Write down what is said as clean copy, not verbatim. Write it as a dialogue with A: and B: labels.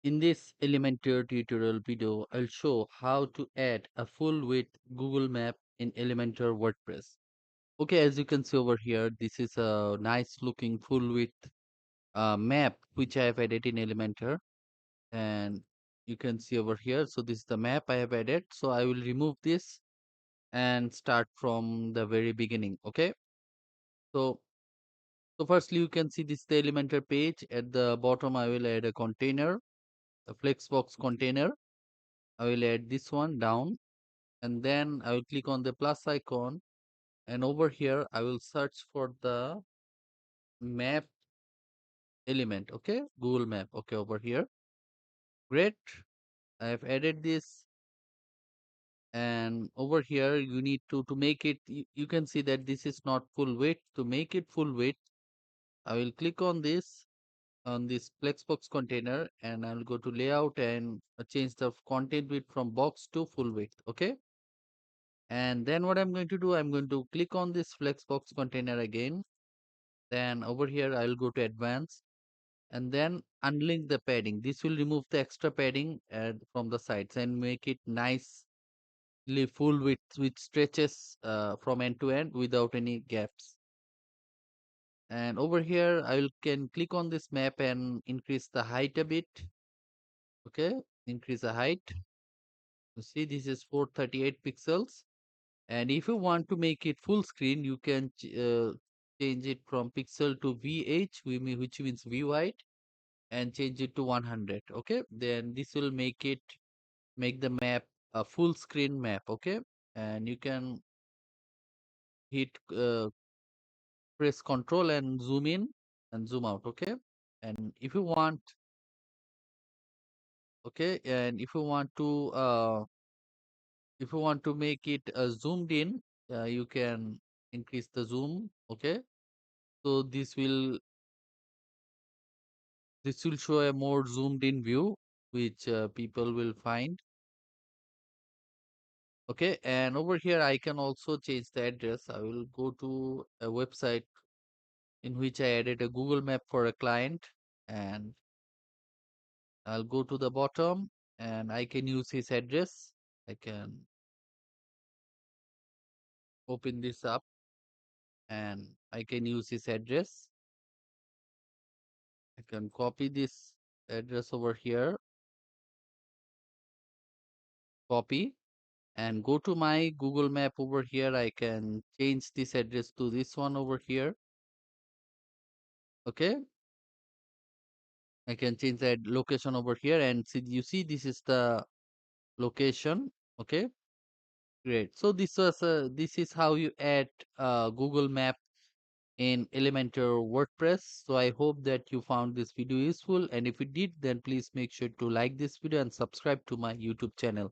A: In this Elementor tutorial video, I'll show how to add a full width Google map in Elementor WordPress. Okay, as you can see over here, this is a nice looking full width map which I have added in Elementor, and you can see over here. So this is the map I have added. So I will remove this and start from the very beginning. Okay, so firstly you can see this is the Elementor page. At the bottom I will add a container, a Flexbox container. I will add this one down, and then I will click on the plus icon, and over here I will search for the map element. Okay, Google map. Okay, over here. Great. I have added this, and over here you need to make it, you can see that this is not full width. To make it full width, I will click on this, on this Flexbox container, and I'll go to layout and change the content width from box to full width. Okay, and then what I'm going to do, I'm going to click on this Flexbox container again. Then over here I'll go to advanced, and then unlink the padding. This will remove the extra padding from the sides and make it nicely full width, which stretches from end to end without any gaps. And over here I will can click on this map and increase the height a bit. Okay, increase the height. You see this is 438 pixels. And if you want to make it full screen, you can change it from pixel to VH, which means V wide, and change it to 100. Okay, then this will make the map a full screen map. Okay, and you can hit press Control and zoom in and zoom out. Okay, and if you want, okay, and if you want to make it zoomed in, you can increase the zoom. Okay, so this will show a more zoomed in view, which people will find. Okay, and over here I can also change the address. I will go to a website in which I added a Google map for a client, and I'll go to the bottom, and I can use his address. I can open this up, and I can use his address. I can copy this address over here, copy, and go to my Google map over here. I can change this address to this one over here. Okay, I can change that location over here, and see, you see this is the location. Okay, great. So this is how you add Google map in Elementor WordPress. So I hope that you found this video useful, and if you did, then please make sure to like this video and subscribe to my YouTube channel.